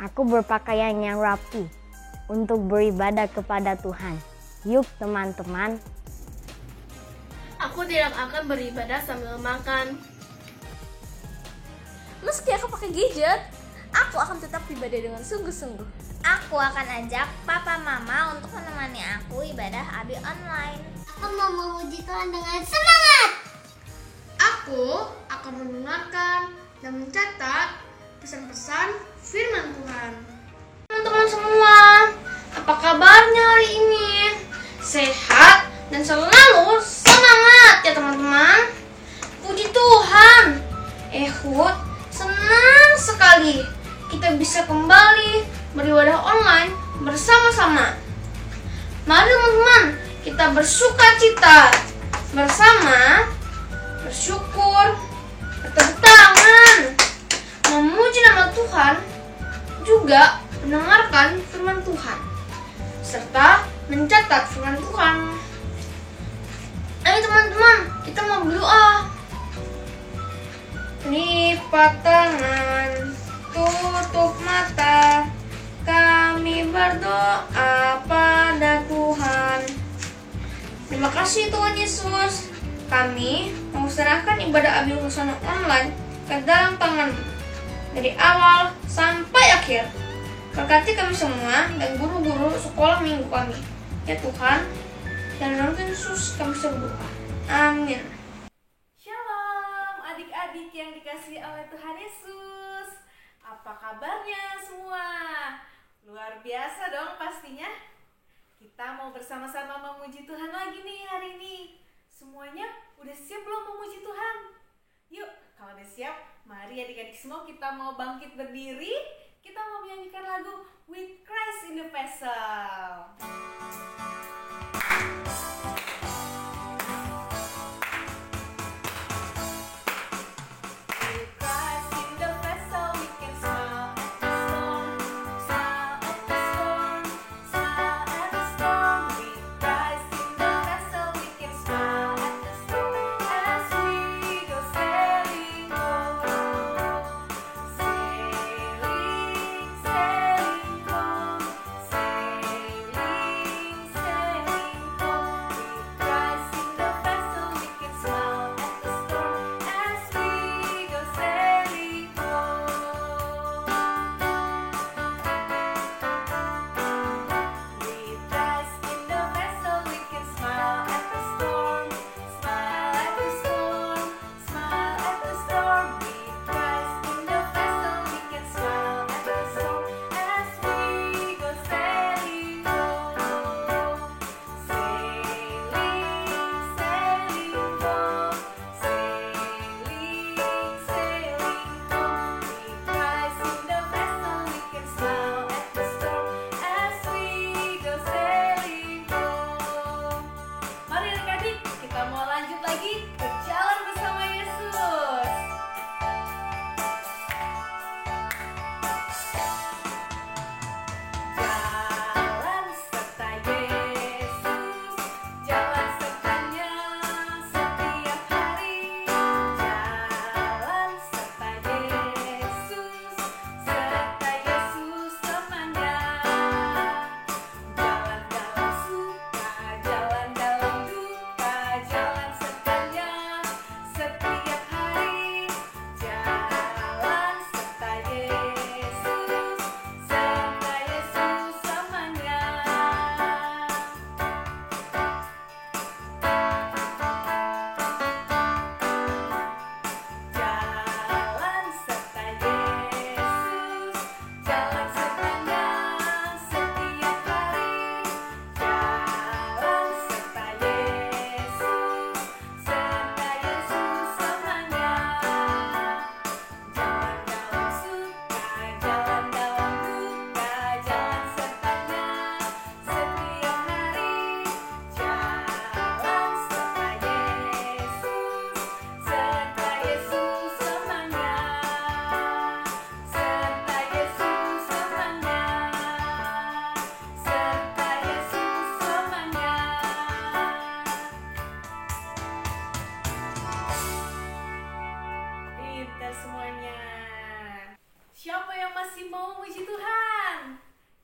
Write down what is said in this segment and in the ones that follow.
Aku berpakaian yang rapi untuk beribadah kepada Tuhan. Yuk teman-teman. Aku tidak akan beribadah sambil makan. Meski aku pakai gadget, aku akan tetap ibadah dengan sungguh-sungguh. Aku akan ajak papa mama untuk menemani aku ibadah abi online. Aku mau memuji Tuhan dengan semangat. Aku akan mendengarkan dan mencatat pesan-pesan firman Tuhan. Teman-teman semua, apa kabarnya hari ini? Sehat dan selalu semangat ya teman-teman. Puji Tuhan. Ehud, senang sekali kita bisa kembali beribadah online bersama-sama. Mari teman-teman, kita bersukacita bersama, bersyukur, bertepuk tangan, memuji nama Tuhan, juga mendengarkan firman Tuhan, serta mencatat firman Tuhan. Ayo teman-teman, kita mau berdoa. Lipat tangan, tutup mata, kami berdoa pada Tuhan. Terima kasih Tuhan Yesus. Kami mau serahkan ibadah Abi Husana online ke dalam tangan-Mu dari awal sampai akhir. Berkati kami semua dan guru-guru sekolah minggu kami. Ya Tuhan, dan dalam nama Yesus kami berdoa. Amin. Shalom adik-adik yang dikasihi oleh Tuhan Yesus. Apa kabarnya semua? Luar biasa dong pastinya. Kita mau bersama-sama memuji Tuhan lagi nih hari ini. Semuanya udah siap belum memuji Tuhan? Yuk, kalau udah siap, mari adik-adik semua kita mau bangkit berdiri. Kita mau menyanyikan lagu With Christ in the Vessel.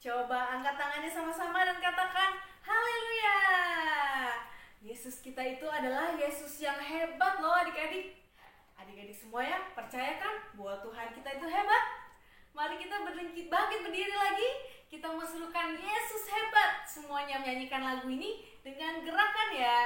Coba angkat tangannya sama-sama dan katakan haleluya. Yesus kita itu adalah Yesus yang hebat loh adik-adik. Adik-adik semua ya, percayakan bahwa Tuhan kita itu hebat. Mari kita bangkit berdiri lagi. Kita menserukan Yesus hebat. Semuanya menyanyikan lagu ini dengan gerakan ya.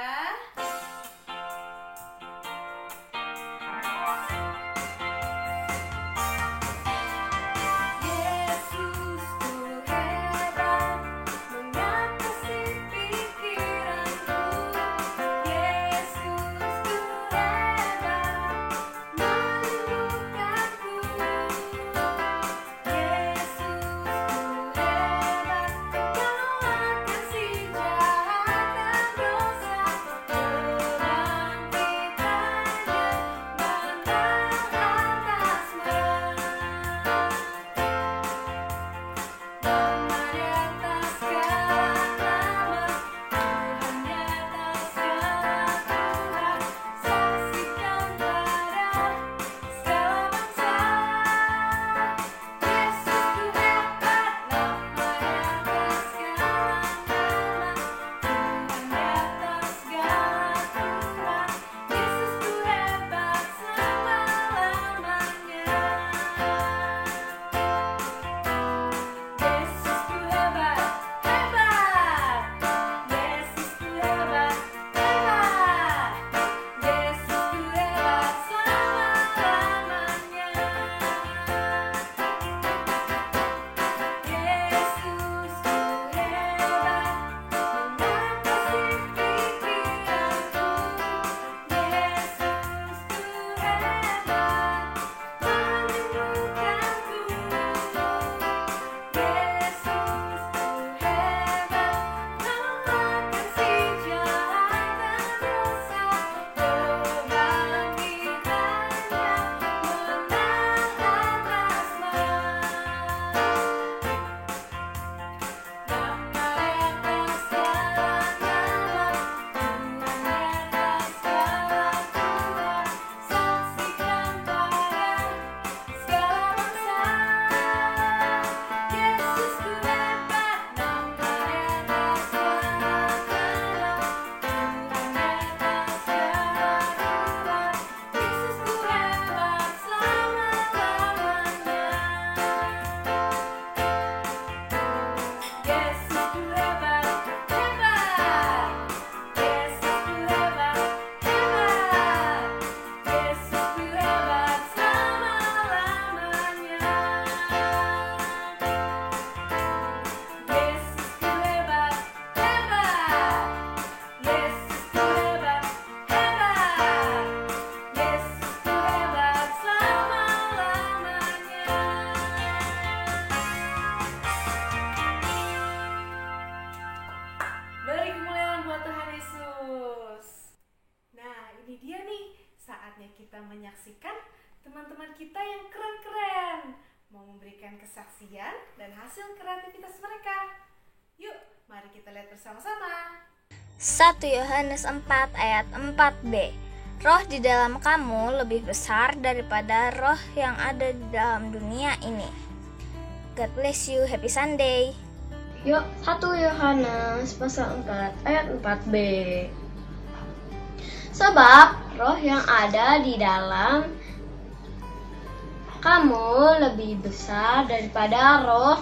Menyaksikan teman-teman kita yang keren-keren mau memberikan kesaksian dan hasil kreativitas mereka. Yuk, mari kita lihat bersama-sama. 1 Yohanes 4 ayat 4b. Roh di dalam kamu lebih besar daripada roh yang ada di dalam dunia ini. God bless you, happy Sunday. 1 Yohanes pasal 4 ayat 4b. Sebab roh yang ada di dalam kamu lebih besar daripada roh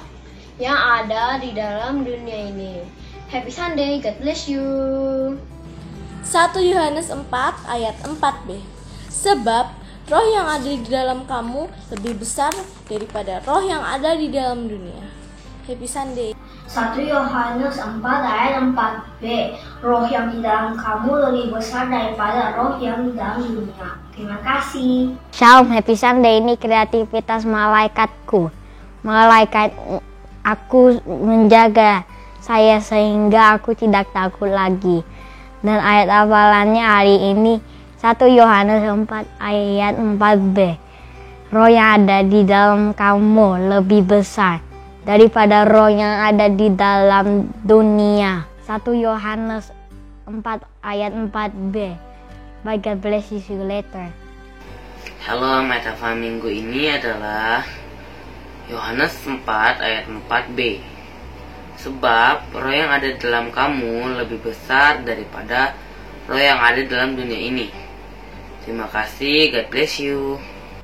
yang ada di dalam dunia ini. Happy Sunday, God bless you. 1 Yohanes 4 ayat 4b. Sebab roh yang ada di dalam kamu lebih besar daripada roh yang ada di dalam dunia. Happy Sunday. 1 Yohanes 4 ayat 4b. Roh yang di dalam kamu lebih besar daripada roh yang di dalam dunia. Terima kasih. Shalom, happy Sunday. Ini kreativitas malaikatku. Malaikat aku menjaga saya sehingga aku tidak takut lagi. Dan ayat hafalannya hari ini 1 Yohanes 4 ayat 4b. Roh yang ada di dalam kamu lebih besar daripada roh yang ada di dalam dunia. 1 Yohanes 4 ayat 4b. Bye, God bless you, see you later. Halo, metafor minggu ini adalah Yohanes 4 ayat 4b. Sebab roh yang ada dalam kamu lebih besar daripada roh yang ada dalam dunia ini. Terima kasih, God bless you.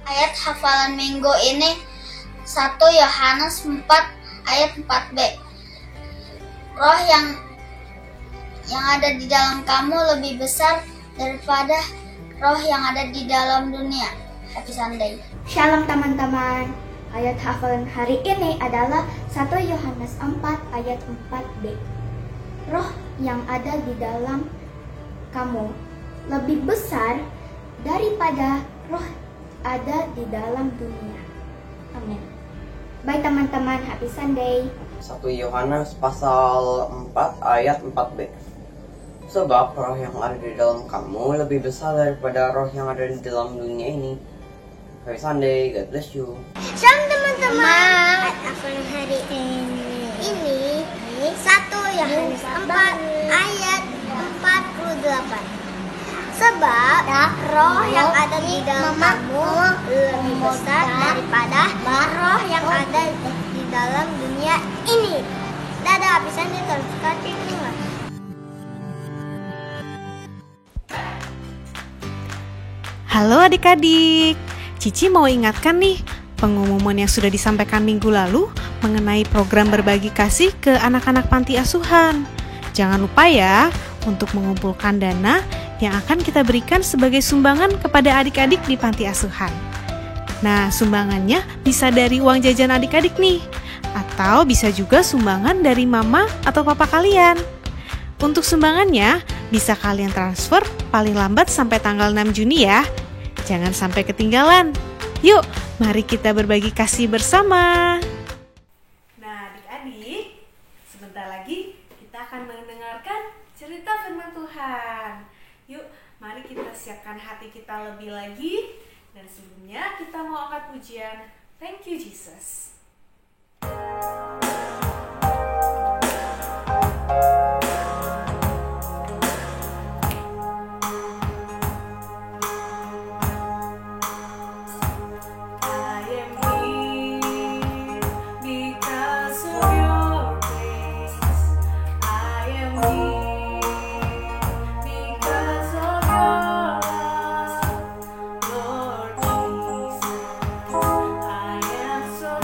Ayat hafalan minggu ini 1 Yohanes 4 ayat 4b. Roh yang ada di dalam kamu lebih besar daripada roh yang ada di dalam dunia. Happy Sunday. Shalom teman-teman. Ayat hafalan hari ini adalah 1 Yohanes 4 ayat 4b. Roh yang ada di dalam kamu lebih besar daripada roh ada di dalam dunia. Amin. Baik teman-teman, happy Sunday. 1 Yohanes pasal 4 ayat 4b. Sebab roh yang ada di dalam kamu lebih besar daripada roh yang ada di dalam dunia ini. Happy Sunday, God bless you. Shalom teman-teman. Ayat hafalan hari ini 1 Yohanes 4 ayat 48. Sebab roh yang ada di dalam kamu lebih besar daripada roh yang ada di dalam dunia ini. Dadah, bisa diteruskan tinggal. Halo adik-adik, Cici mau ingatkan nih pengumuman yang sudah disampaikan minggu lalu mengenai program berbagi kasih ke anak-anak panti asuhan. Jangan lupa ya untuk mengumpulkan dana yang akan kita berikan sebagai sumbangan kepada adik-adik di panti asuhan. Nah, sumbangannya bisa dari uang jajan adik-adik nih, atau bisa juga sumbangan dari mama atau papa kalian. Untuk sumbangannya, bisa kalian transfer paling lambat sampai tanggal 6 Juni ya. Jangan sampai ketinggalan. Yuk, mari kita berbagi kasih bersama. Nah, adik-adik, sebentar lagi kita akan mendengarkan cerita firman Tuhan. Yuk, mari kita siapkan hati kita lebih lagi. Dan sebelumnya kita mau angkat pujian Thank You Jesus. So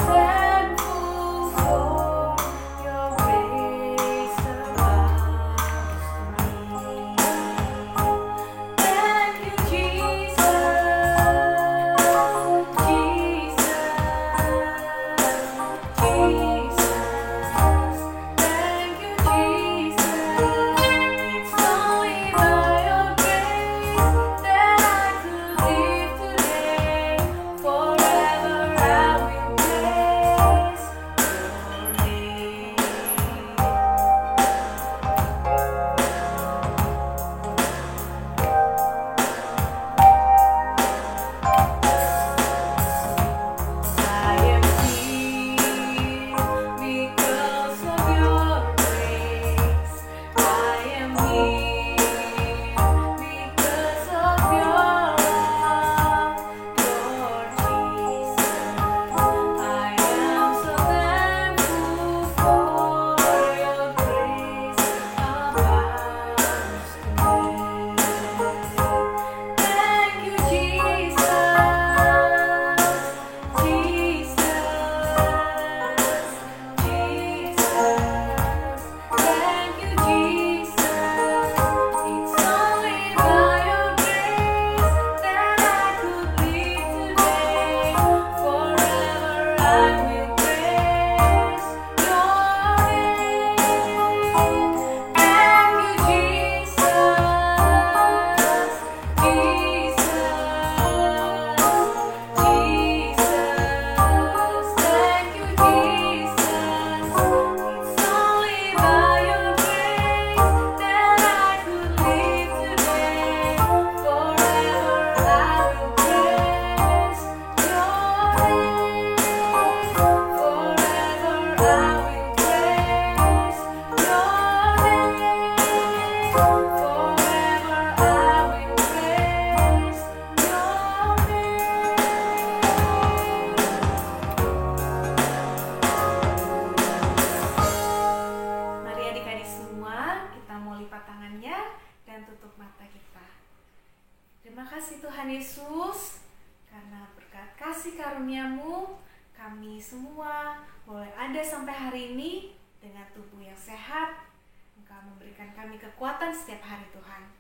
Terima kasih Tuhan Yesus, karena berkat kasih karunia-Mu, kami semua boleh ada sampai hari ini dengan tubuh yang sehat. Engkau memberikan kami kekuatan setiap hari Tuhan.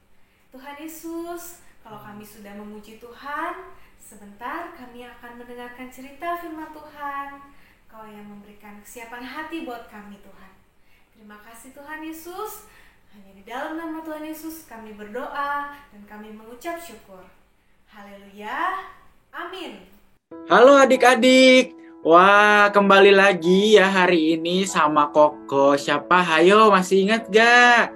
Tuhan Yesus, kalau kami sudah memuji Tuhan, sebentar kami akan mendengarkan cerita firman Tuhan. Kau yang memberikan kesiapan hati buat kami Tuhan. Terima kasih Tuhan Yesus. Hanya di dalam nama Tuhan Yesus kami berdoa dan kami mengucap syukur. Haleluya. Amin. Halo adik-adik. Wah, kembali lagi ya hari ini sama Koko. Siapa? Ayo, masih ingat gak?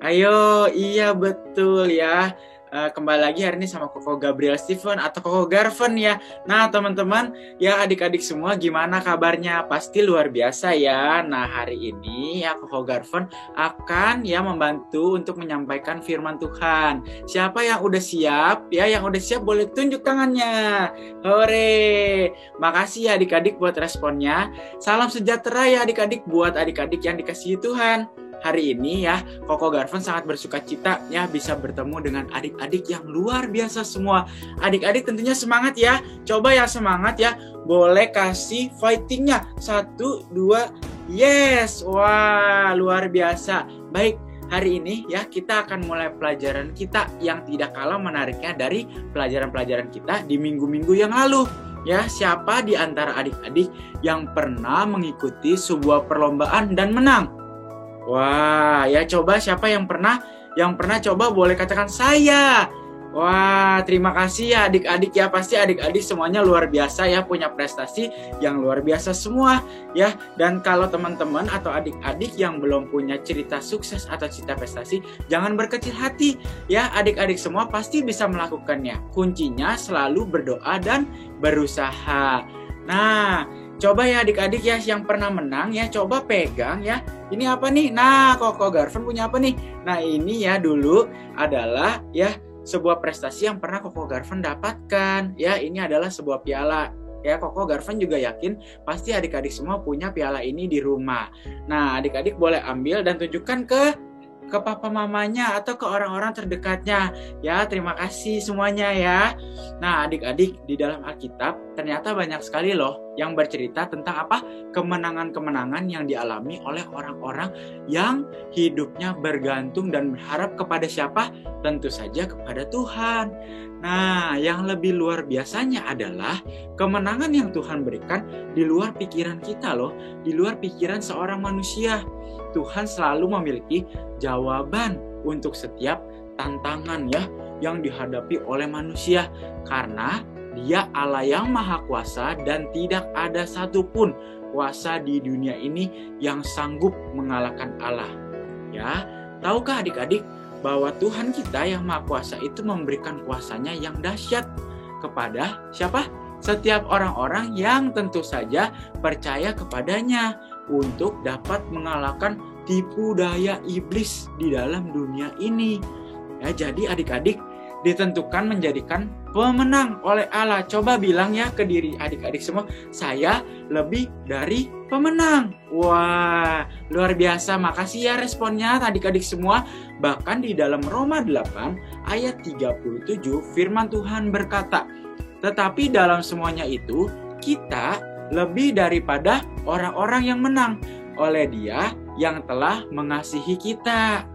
Ayo, iya betul ya. Kembali lagi hari ini sama Koko Gabriel Steven atau Koko Garven ya. Nah teman-teman, ya adik-adik semua gimana kabarnya? Pasti luar biasa ya. Nah hari ini ya Koko Garven akan ya membantu untuk menyampaikan firman Tuhan. Siapa yang udah siap? Ya yang udah siap boleh tunjuk tangannya. Hore! Makasih ya adik-adik buat responnya. Salam sejahtera ya adik-adik buat adik-adik yang dikasihi Tuhan. Hari ini ya, Koko Garven sangat bersuka cita ya bisa bertemu dengan adik-adik yang luar biasa semua. Adik-adik tentunya semangat ya. Coba ya semangat ya. Boleh kasih fightingnya. 1, 2, yes. Wah, luar biasa. Baik, hari ini ya kita akan mulai pelajaran kita yang tidak kalah menariknya dari pelajaran-pelajaran kita di minggu-minggu yang lalu. Ya, siapa di antara adik-adik yang pernah mengikuti sebuah perlombaan dan menang? Wah, ya coba siapa yang pernah coba boleh katakan saya. Wah, terima kasih ya adik-adik ya. Pasti adik-adik semuanya luar biasa ya, punya prestasi yang luar biasa semua ya. Dan kalau teman-teman atau adik-adik yang belum punya cerita sukses atau cerita prestasi, jangan berkecil hati ya. Adik-adik semua pasti bisa melakukannya. Kuncinya selalu berdoa dan berusaha. Nah, coba ya adik-adik ya yang pernah menang ya, coba pegang ya. Ini apa nih? Nah, Koko Garven punya apa nih? Nah, ini ya dulu adalah ya sebuah prestasi yang pernah Koko Garven dapatkan. Ya, ini adalah sebuah piala. Ya, Koko Garven juga yakin pasti adik-adik semua punya piala ini di rumah. Nah, adik-adik boleh ambil dan tunjukkan ke papa mamanya atau ke orang-orang terdekatnya. Ya, terima kasih semuanya ya. Nah, adik-adik di dalam Alkitab ternyata banyak sekali loh yang bercerita tentang apa? Kemenangan-kemenangan yang dialami oleh orang-orang yang hidupnya bergantung dan berharap kepada siapa? Tentu saja kepada Tuhan. Nah, yang lebih luar biasanya adalah kemenangan yang Tuhan berikan di luar pikiran kita loh, di luar pikiran seorang manusia. Tuhan selalu memiliki jawaban untuk setiap tantangan ya yang dihadapi oleh manusia, karena Dia Allah yang Maha Kuasa dan tidak ada satupun kuasa di dunia ini yang sanggup mengalahkan Allah. Ya, tahukah adik-adik bahwa Tuhan kita yang Maha Kuasa itu memberikan kuasanya yang dahsyat kepada siapa? Setiap orang-orang yang tentu saja percaya kepadanya untuk dapat mengalahkan tipu daya iblis di dalam dunia ini. Ya, jadi adik-adik ditentukan menjadikan pemenang oleh Allah. Coba bilang ya ke diri adik-adik semua, saya lebih dari pemenang. Wah, luar biasa. Makasih ya responnya adik-adik semua. Bahkan di dalam Roma 8 ayat 37 firman Tuhan berkata, tetapi dalam semuanya itu kita lebih daripada orang-orang yang menang oleh Dia yang telah mengasihi kita.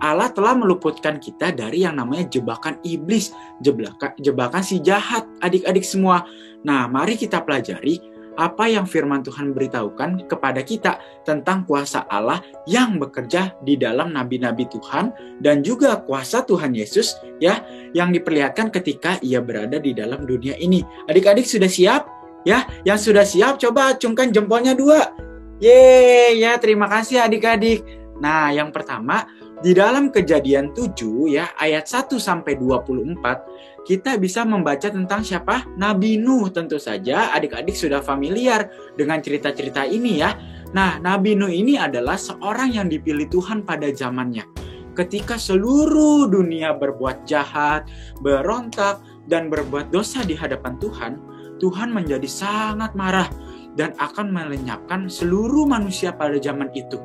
Allah telah meluputkan kita dari yang namanya jebakan iblis, jebakan si jahat, adik-adik semua. Nah, mari kita pelajari apa yang firman Tuhan beritahukan kepada kita tentang kuasa Allah yang bekerja di dalam nabi-nabi Tuhan dan juga kuasa Tuhan Yesus ya, yang diperlihatkan ketika Ia berada di dalam dunia ini. Adik-adik sudah siap? Ya, yang sudah siap coba acungkan jempolnya 2. Yeay, ya terima kasih adik-adik. Nah, yang pertama di dalam Kejadian 7 ya ayat 1 sampai 24 kita bisa membaca tentang siapa? Nabi Nuh. Tentu saja adik-adik sudah familiar dengan cerita-cerita ini ya. Nah, Nabi Nuh ini adalah seorang yang dipilih Tuhan pada zamannya. Ketika seluruh dunia berbuat jahat, berontak, dan berbuat dosa di hadapan Tuhan, Tuhan menjadi sangat marah dan akan melenyapkan seluruh manusia pada zaman itu.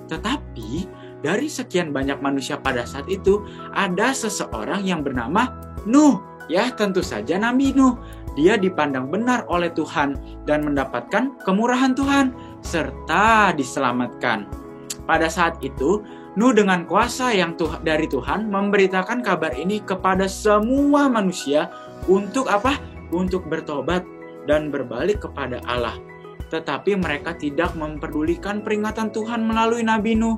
Tetapi dari sekian banyak manusia pada saat itu, ada seseorang yang bernama Nuh, ya tentu saja Nabi Nuh. Dia dipandang benar oleh Tuhan dan mendapatkan kemurahan Tuhan serta diselamatkan. Pada saat itu, Nuh dengan kuasa yang dari Tuhan memberitakan kabar ini kepada semua manusia untuk apa? Untuk bertobat dan berbalik kepada Allah. Tetapi mereka tidak memperdulikan peringatan Tuhan melalui Nabi Nuh.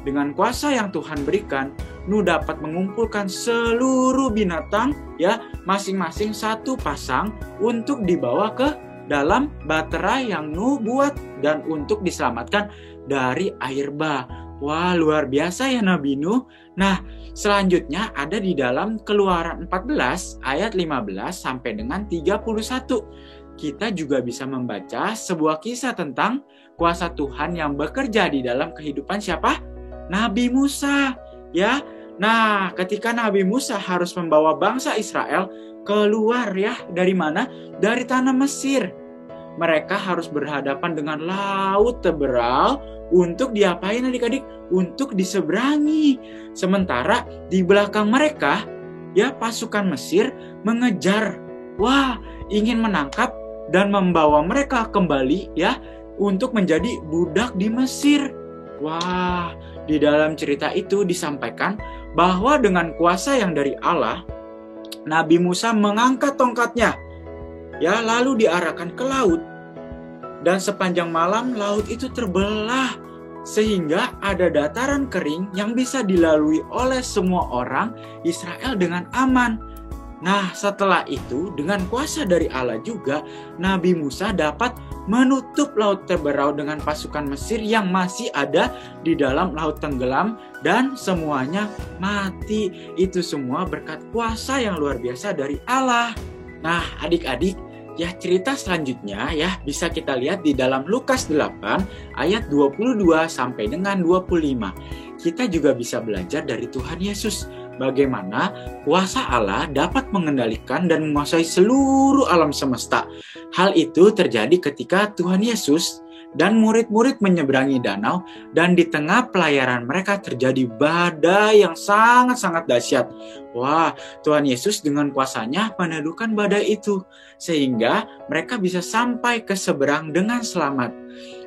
Dengan kuasa yang Tuhan berikan, Nuh dapat mengumpulkan seluruh binatang ya, masing-masing satu pasang untuk dibawa ke dalam bahtera yang Nuh buat dan untuk diselamatkan dari air bah. Wah, luar biasa ya Nabi Nuh. Nah, selanjutnya ada di dalam Keluaran 14 ayat 15 sampai dengan 31. Kita juga bisa membaca sebuah kisah tentang kuasa Tuhan yang bekerja di dalam kehidupan siapa? Nabi Musa, ya. Nah, ketika Nabi Musa harus membawa bangsa Israel keluar ya, dari mana? Dari tanah Mesir. Mereka harus berhadapan dengan laut Teberal untuk diapain adik-adik? Untuk diseberangi. Sementara di belakang mereka, ya pasukan Mesir mengejar. Wah, ingin menangkap dan membawa mereka kembali ya untuk menjadi budak di Mesir. Wah, di dalam cerita itu disampaikan bahwa dengan kuasa yang dari Allah, Nabi Musa mengangkat tongkatnya, ya lalu diarahkan ke laut. Dan sepanjang malam laut itu terbelah, sehingga ada dataran kering yang bisa dilalui oleh semua orang Israel dengan aman. Nah, setelah itu dengan kuasa dari Allah juga, Nabi Musa dapat menutup laut Teberau dengan pasukan Mesir yang masih ada di dalam laut tenggelam dan semuanya mati. Itu semua berkat kuasa yang luar biasa dari Allah. Nah, adik-adik, ya cerita selanjutnya ya bisa kita lihat di dalam Lukas 8 ayat 22 sampai dengan 25. Kita juga bisa belajar dari Tuhan Yesus. Bagaimana kuasa Allah dapat mengendalikan dan menguasai seluruh alam semesta. Hal itu terjadi ketika Tuhan Yesus dan murid-murid menyeberangi danau dan di tengah pelayaran mereka terjadi badai yang sangat-sangat dahsyat. Wah, Tuhan Yesus dengan kuasanya meneduhkan badai itu sehingga mereka bisa sampai ke seberang dengan selamat.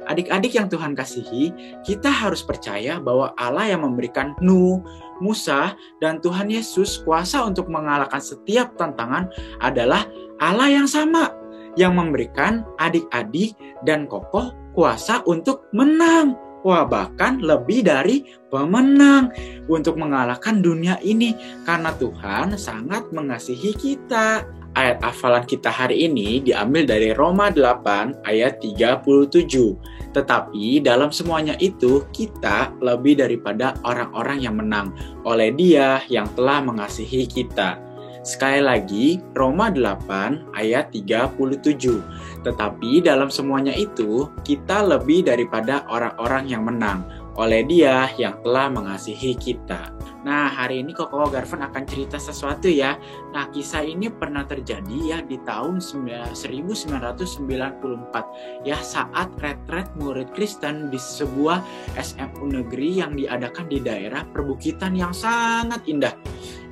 Adik-adik yang Tuhan kasihi, kita harus percaya bahwa Allah yang memberikan Nuh, Musa, dan Tuhan Yesus kuasa untuk mengalahkan setiap tantangan adalah Allah yang sama, yang memberikan adik-adik dan kokoh kuasa untuk menang. Wah, bahkan lebih dari pemenang untuk mengalahkan dunia ini karena Tuhan sangat mengasihi kita. Ayat hafalan kita hari ini diambil dari Roma 8 ayat 37. Tetapi dalam semuanya itu kita lebih daripada orang-orang yang menang oleh Dia yang telah mengasihi kita. Sekali lagi, Roma 8 ayat 37. Tetapi dalam semuanya itu kita lebih daripada orang-orang yang menang oleh Dia yang telah mengasihi kita. Nah, hari ini Koko Garvan akan cerita sesuatu ya. Nah, kisah ini pernah terjadi ya di tahun 1994 ya saat retret murid Kristen di sebuah SMU negeri yang diadakan di daerah perbukitan yang sangat indah.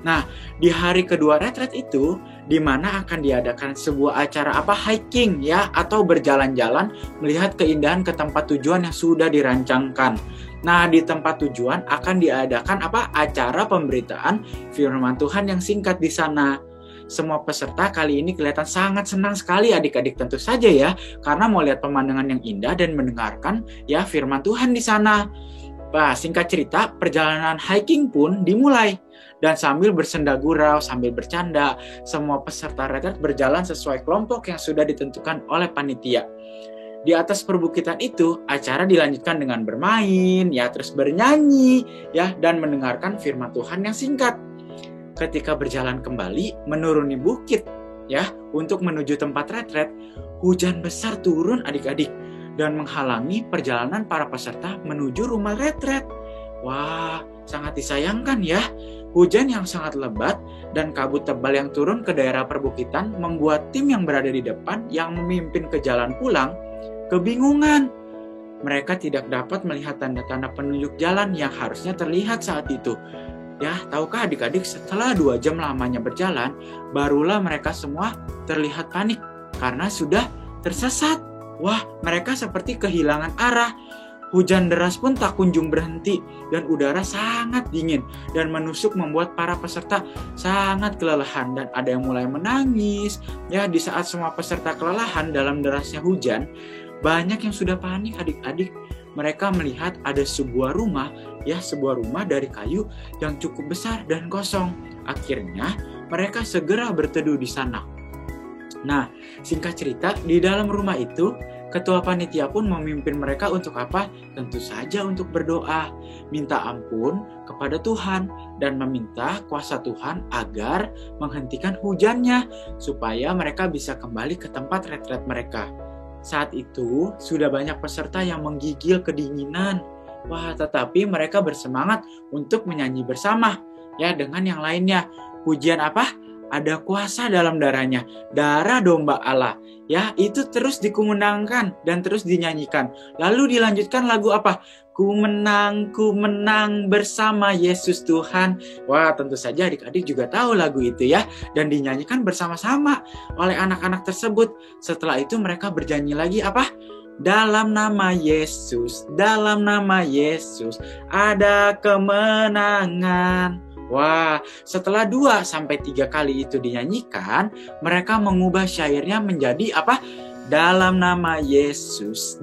Nah, di hari kedua retret itu di mana akan diadakan sebuah acara hiking ya atau berjalan-jalan melihat keindahan ke tempat tujuan yang sudah dirancangkan. Nah, di tempat tujuan akan diadakan acara pemberitaan firman Tuhan yang singkat di sana. Semua peserta kali ini kelihatan sangat senang sekali adik-adik tentu saja ya, karena mau lihat pemandangan yang indah dan mendengarkan ya firman Tuhan di sana. Nah, singkat cerita, perjalanan hiking pun dimulai. Dan sambil bersenda gurau, sambil bercanda, semua peserta retret berjalan sesuai kelompok yang sudah ditentukan oleh panitia. Di atas perbukitan itu, acara dilanjutkan dengan bermain, ya terus bernyanyi, ya dan mendengarkan firman Tuhan yang singkat. Ketika berjalan kembali menuruni bukit, ya untuk menuju tempat retret, hujan besar turun adik-adik dan menghalangi perjalanan para peserta menuju rumah retret. Wah, sangat disayangkan ya. Hujan yang sangat lebat dan kabut tebal yang turun ke daerah perbukitan membuat tim yang berada di depan yang memimpin ke jalan pulang kebingungan. Mereka tidak dapat melihat tanda-tanda penunjuk jalan yang harusnya terlihat saat itu. Ya, tahukah adik-adik, setelah 2 jam lamanya berjalan, barulah mereka semua terlihat panik karena sudah tersesat. Wah, mereka seperti kehilangan arah. Hujan deras pun tak kunjung berhenti dan udara sangat dingin dan menusuk membuat para peserta sangat kelelahan dan ada yang mulai menangis. Ya, di saat semua peserta kelelahan dalam derasnya hujan, banyak yang sudah panik adik-adik. Mereka melihat ada sebuah rumah dari kayu yang cukup besar dan kosong. Akhirnya mereka segera berteduh di sana. Nah, singkat cerita, di dalam rumah itu ketua panitia pun memimpin mereka untuk apa? Tentu saja untuk berdoa, minta ampun kepada Tuhan, dan meminta kuasa Tuhan agar menghentikan hujannya, supaya mereka bisa kembali ke tempat retret mereka. Saat itu, sudah banyak peserta yang menggigil kedinginan. Wah, tetapi mereka bersemangat untuk menyanyi bersama, ya, dengan yang lainnya. Pujian apa? Ada kuasa dalam darahnya, darah domba Allah. Ya, itu terus dikumandangkan dan terus dinyanyikan. Lalu dilanjutkan lagu apa? Ku menang bersama Yesus Tuhan. Wah, tentu saja adik-adik juga tahu lagu itu ya. Dan dinyanyikan bersama-sama oleh anak-anak tersebut. Setelah itu mereka bernyanyi lagi apa? Dalam nama Yesus ada kemenangan. Wah, setelah 2-3 kali itu dinyanyikan, mereka mengubah syairnya menjadi apa? Dalam nama Yesus,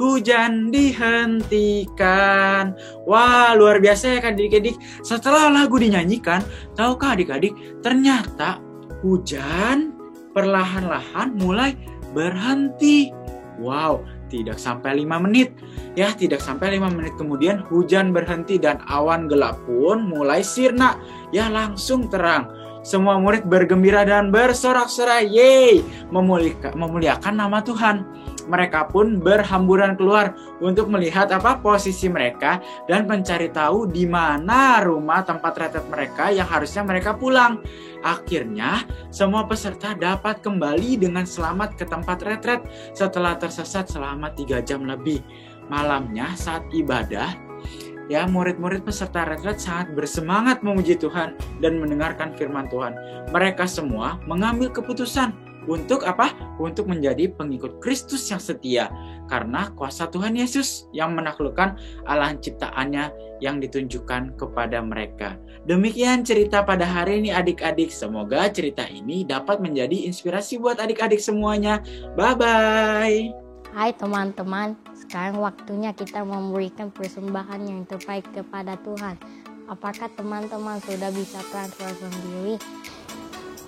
hujan dihentikan. Wah, luar biasa ya kan adik-adik. Setelah lagu dinyanyikan, tahukah adik-adik, ternyata hujan perlahan-lahan mulai berhenti. Wow, tidak sampai 5 menit. Ya, tidak sampai 5 menit kemudian hujan berhenti dan awan gelap pun mulai sirna. Ya, langsung terang. Semua murid bergembira dan bersorak-sorai, yeay, memuliakan nama Tuhan. Mereka pun berhamburan keluar untuk melihat apa posisi mereka dan mencari tahu di mana rumah tempat retret mereka yang harusnya mereka pulang. Akhirnya, semua peserta dapat kembali dengan selamat ke tempat retret setelah tersesat selama 3 jam lebih. Malamnya saat ibadah, ya, murid-murid peserta retret sangat bersemangat memuji Tuhan dan mendengarkan firman Tuhan. Mereka semua mengambil keputusan untuk apa? Untuk menjadi pengikut Kristus yang setia. Karena kuasa Tuhan Yesus yang menaklukkan Allah ciptaannya yang ditunjukkan kepada mereka. Demikian cerita pada hari ini adik-adik. Semoga cerita ini dapat menjadi inspirasi buat adik-adik semuanya. Bye-bye. Hai teman-teman, sekarang waktunya kita memberikan persembahan yang terbaik kepada Tuhan. Apakah teman-teman sudah bisa transfer sendiri?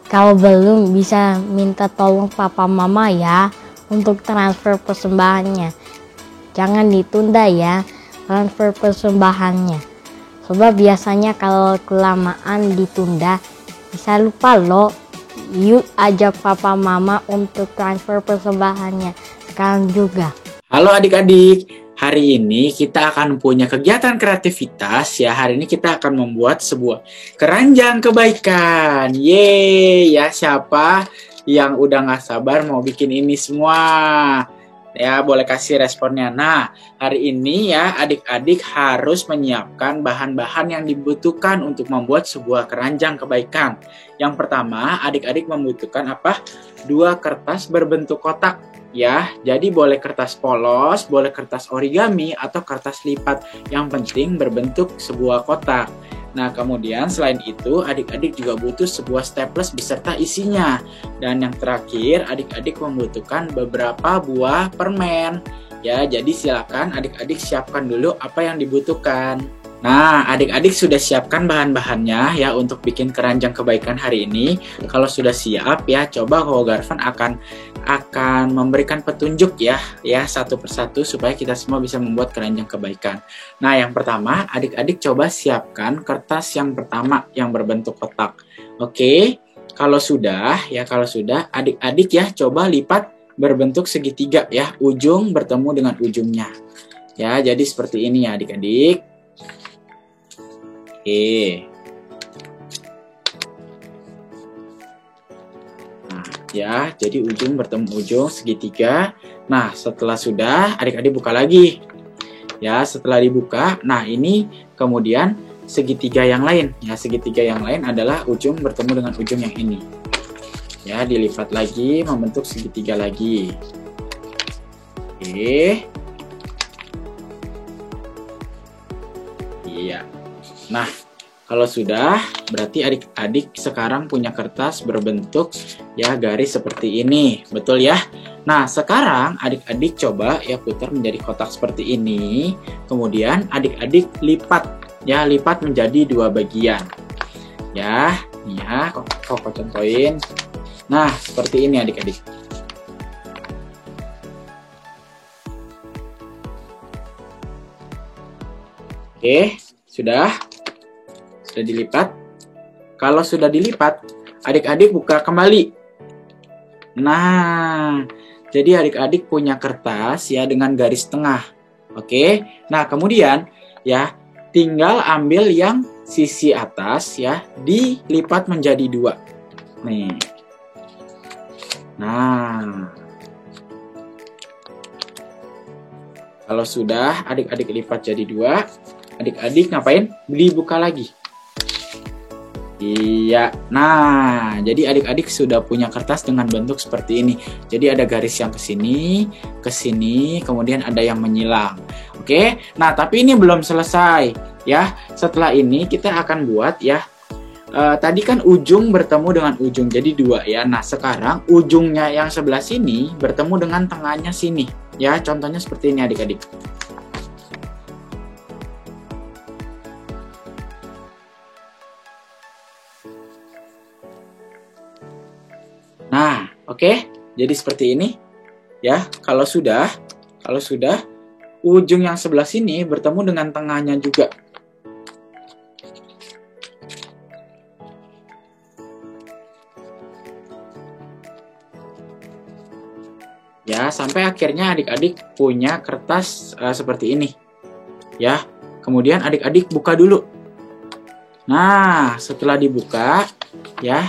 Kalau belum, bisa minta tolong papa mama ya untuk transfer persembahannya. Jangan ditunda ya transfer persembahannya. Sebab biasanya kalau kelamaan ditunda bisa lupa loh. Yuk ajak papa mama untuk transfer persembahannya sekarang juga. Halo adik-adik, hari ini kita akan punya kegiatan kreativitas ya. Hari ini kita akan membuat sebuah keranjang kebaikan. Yeay, ya siapa yang udah gak sabar mau bikin ini semua? Ya, boleh kasih responnya. Nah, hari ini ya adik-adik harus menyiapkan bahan-bahan yang dibutuhkan untuk membuat sebuah keranjang kebaikan. Yang pertama, adik-adik membutuhkan apa? 2 kertas berbentuk kotak. Ya, jadi boleh kertas polos, boleh kertas origami, atau kertas lipat. Yang penting berbentuk sebuah kotak. Nah, kemudian selain itu, adik-adik juga butuh sebuah staples beserta isinya. Dan yang terakhir, adik-adik membutuhkan beberapa buah permen. Ya, jadi silakan adik-adik siapkan dulu apa yang dibutuhkan. Nah, adik-adik sudah siapkan bahan-bahannya ya untuk bikin keranjang kebaikan hari ini. Kalau sudah siap ya, coba Ko Garvan akan memberikan petunjuk ya satu persatu supaya kita semua bisa membuat keranjang kebaikan. Nah, yang pertama, adik-adik coba siapkan kertas yang pertama yang berbentuk kotak. Oke. Kalau sudah, adik-adik ya coba lipat berbentuk segitiga ya, ujung bertemu dengan ujungnya. Ya, jadi seperti ini ya adik-adik. Oke. Nah, ya, jadi ujung bertemu ujung segitiga. Nah, setelah sudah, adik-adik buka lagi. Ya, setelah dibuka, nah ini kemudian segitiga yang lain. Ya, segitiga yang lain adalah ujung bertemu dengan ujung yang ini. Ya, dilipat lagi membentuk segitiga lagi. Oke. Iya. Nah, kalau sudah, berarti adik-adik sekarang punya kertas berbentuk ya garis seperti ini. Betul ya? Nah, sekarang adik-adik coba ya putar menjadi kotak seperti ini. Kemudian adik-adik lipat. Ya, lipat menjadi 2 bagian. Ya, nih ya, kok contohin. Nah, seperti ini adik-adik. Oke, sudah dilipat. Kalau sudah dilipat, adik-adik buka kembali. Nah, jadi adik-adik punya kertas ya dengan garis tengah. Oke. Nah, kemudian ya tinggal ambil yang sisi atas ya, dilipat menjadi 2. Nih. Nah. Kalau sudah adik-adik lipat jadi 2, adik-adik ngapain? Dibuka lagi. Iya, nah jadi adik-adik sudah punya kertas dengan bentuk seperti ini. Jadi ada garis yang ke sini, kemudian ada yang menyilang. Oke, nah tapi ini belum selesai ya. Setelah ini kita akan buat ya. Tadi kan ujung bertemu dengan ujung, jadi 2 ya. Nah sekarang ujungnya yang sebelah sini bertemu dengan tengahnya sini. Ya, contohnya seperti ini adik-adik. Nah, oke. Jadi seperti ini. Ya, kalau sudah ujung yang sebelah sini bertemu dengan tengahnya juga. Ya, sampai akhirnya adik-adik punya kertas seperti ini. Ya, kemudian adik-adik buka dulu. Nah, setelah dibuka, ya.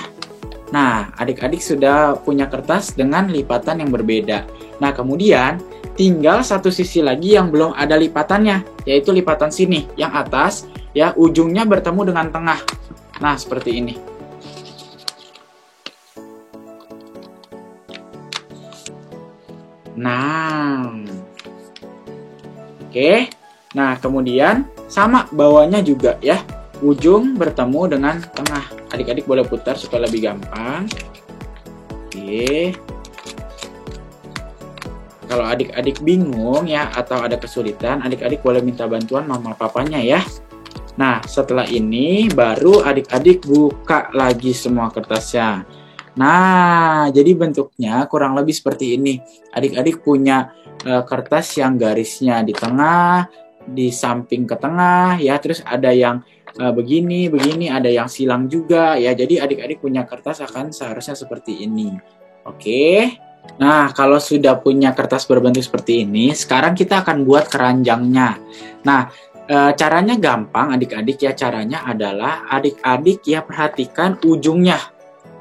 Nah, adik-adik sudah punya kertas dengan lipatan yang berbeda. Nah, kemudian tinggal satu sisi lagi yang belum ada lipatannya, yaitu lipatan sini, yang atas, ya, ujungnya bertemu dengan tengah. Nah, seperti ini. Nah, oke. Nah, kemudian sama bawahnya juga ya. Ujung bertemu dengan tengah. Adik-adik boleh putar supaya lebih gampang. Oke. Kalau adik-adik bingung ya atau ada kesulitan, adik-adik boleh minta bantuan mama papanya ya. Nah, setelah ini baru adik-adik buka lagi semua kertasnya. Nah, jadi bentuknya kurang lebih seperti ini. Adik-adik punya kertas yang garisnya di tengah, di samping ke tengah ya, terus ada yang begini, ada yang silang juga ya. Jadi adik-adik punya kertas akan seharusnya seperti ini. Oke. Nah, kalau sudah punya kertas berbentuk seperti ini, sekarang kita akan buat keranjangnya. Nah, caranya gampang adik-adik ya. Caranya adalah adik-adik ya perhatikan ujungnya.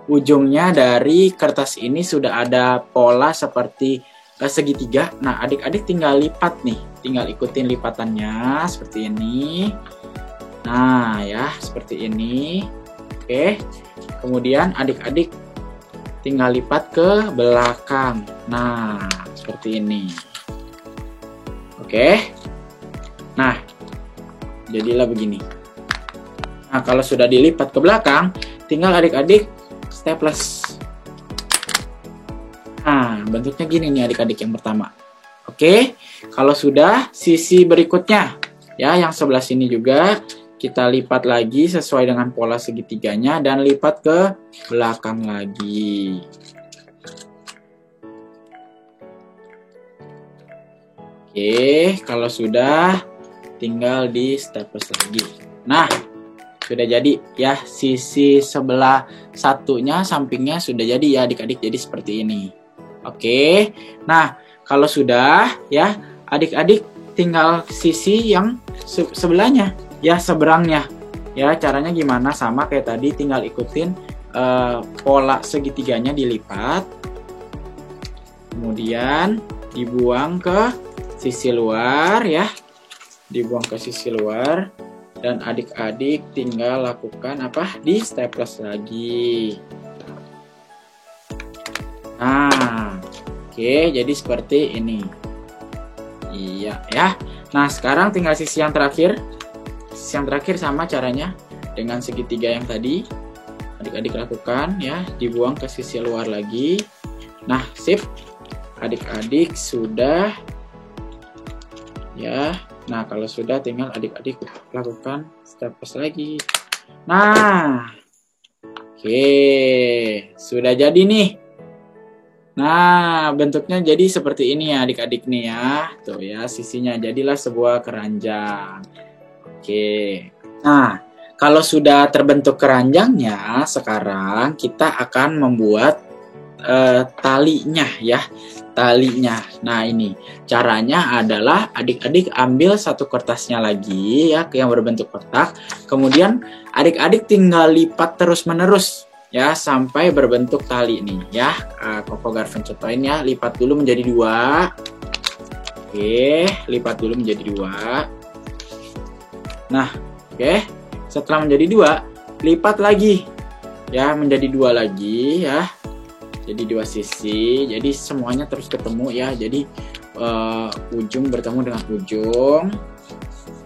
Ujungnya dari kertas ini sudah ada pola seperti segitiga. Nah, adik-adik tinggal lipat nih. Tinggal ikutin lipatannya seperti ini. Nah, ya, seperti ini. Oke. Kemudian adik-adik tinggal lipat ke belakang. Nah, seperti ini. Oke. Nah, jadilah begini. Nah, kalau sudah dilipat ke belakang, tinggal adik-adik staples. Nah, bentuknya gini nih adik-adik yang pertama. Oke. Kalau sudah, sisi berikutnya. Ya, yang sebelah sini juga kita lipat lagi sesuai dengan pola segitiganya dan lipat ke belakang lagi. Oke, kalau sudah tinggal di staples lagi. Nah, sudah jadi ya, sisi sebelah satunya sampingnya sudah jadi ya adik-adik, jadi seperti ini. Oke. Nah, kalau sudah ya, adik-adik tinggal sisi yang sebelahnya. Ya, seberangnya. Ya, caranya gimana? Sama kayak tadi, tinggal ikutin pola segitiganya dilipat. Kemudian dibuang ke sisi luar ya. dibuang ke sisi luar, dan adik-adik tinggal lakukan apa? Di staples lagi. Nah, oke, jadi seperti ini. Iya ya. Nah, sekarang tinggal sisi yang terakhir. Sisi yang terakhir sama caranya dengan segitiga yang tadi. Adik-adik lakukan ya, dibuang ke sisi luar lagi. Nah, sip. Adik-adik sudah ya. Nah, kalau sudah tinggal adik-adik lakukan staples lagi. Nah, oke, sudah jadi nih. Nah, bentuknya jadi seperti ini ya adik-adik nih ya. Tuh ya, sisinya jadilah sebuah keranjang. Oke. Nah, kalau sudah terbentuk keranjangnya, sekarang kita akan membuat talinya ya. Talinya. Nah, ini caranya adalah adik-adik ambil satu kertasnya lagi ya yang berbentuk kotak. Kemudian adik-adik tinggal lipat terus-menerus ya sampai berbentuk tali nih ya. Koko Garven contohin ya, lipat dulu menjadi 2. Oke, lipat dulu menjadi 2. Nah, oke. Setelah menjadi 2, lipat lagi ya menjadi 2 lagi ya. Jadi 2 sisi, jadi semuanya terus ketemu ya. Jadi ujung bertemu dengan ujung.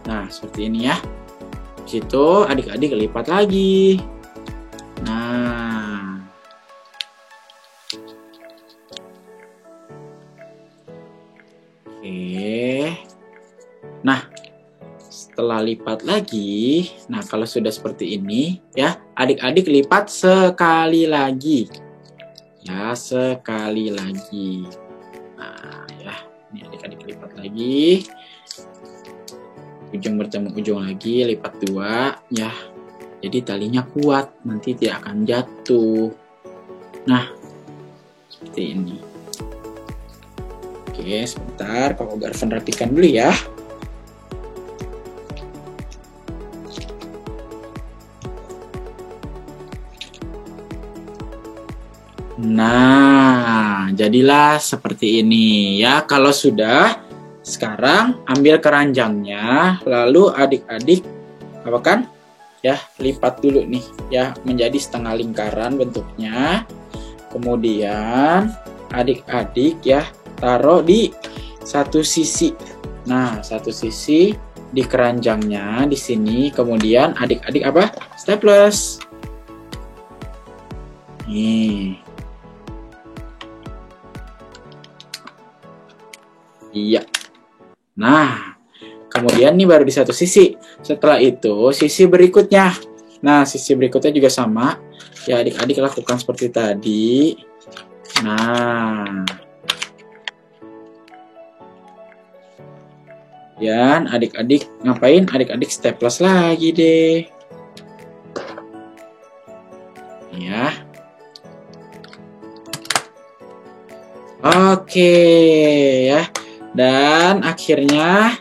Nah, seperti ini ya. Situ adik-adik lipat lagi. Nah, oke. Nah, setelah lipat lagi, nah kalau sudah seperti ini ya, adik-adik lipat sekali lagi. Ya, sekali lagi. Nah, ya, ini adik-adik lipat lagi. Ujung bertemu ujung lagi, lipat 2, ya. Jadi talinya kuat, nanti tidak akan jatuh. Nah, seperti ini. Oke, sebentar, Koko Garven rapikan dulu ya. Nah, jadilah seperti ini ya. Kalau sudah, sekarang ambil keranjangnya, lalu adik-adik apa kan? Ya, lipat dulu nih ya menjadi setengah lingkaran bentuknya. Kemudian adik-adik ya taruh di satu sisi. Nah, satu sisi di keranjangnya di sini. Kemudian adik-adik apa? Staples. Nih. Iya. Nah, kemudian nih baru di satu sisi. Setelah itu, sisi berikutnya. Nah, sisi berikutnya juga sama. Ya, adik-adik lakukan seperti tadi. Nah. Dan adik-adik ngapain? Adik-adik staples lagi deh. Ya. Oke, ya. Dan akhirnya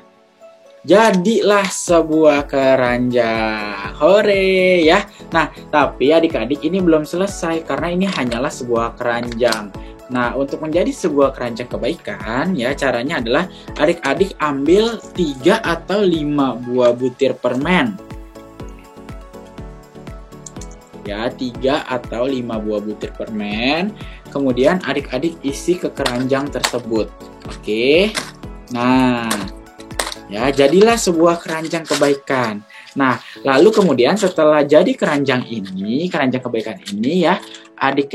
jadilah sebuah keranjang. Hore ya. Nah, tapi adik-adik ini belum selesai karena ini hanyalah sebuah keranjang. Nah, untuk menjadi sebuah keranjang kebaikan ya caranya adalah adik-adik ambil 3 atau 5 buah butir permen. Ya, 3 atau 5 buah butir permen. Kemudian adik-adik isi ke keranjang tersebut. Oke. Nah, ya jadilah sebuah keranjang kebaikan. Nah, lalu kemudian setelah jadi keranjang ini, keranjang kebaikan ini ya,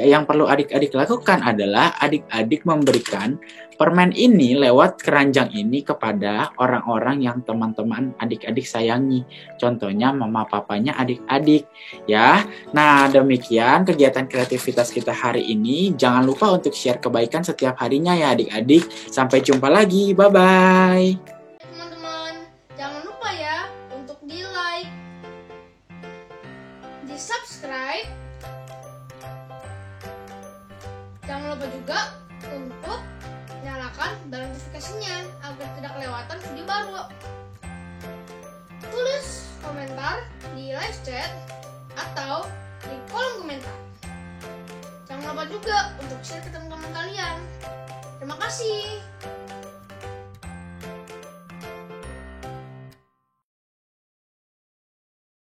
yang perlu adik-adik lakukan adalah adik-adik memberikan permen ini lewat keranjang ini kepada orang-orang yang teman-teman adik-adik sayangi. Contohnya mama papanya adik-adik ya. Nah, demikian kegiatan kreativitas kita hari ini. Jangan lupa untuk share kebaikan setiap harinya ya adik-adik. Sampai jumpa lagi. Bye-bye. Teman-teman, jangan lupa ya untuk di-like, di-subscribe. Jangan lupa juga untuk nyalakan bel notifikasinya agar tidak kelewatan video baru. Tulis komentar di live chat atau di kolom komentar. Jangan lupa juga untuk share ke teman-teman kalian. Terima kasih.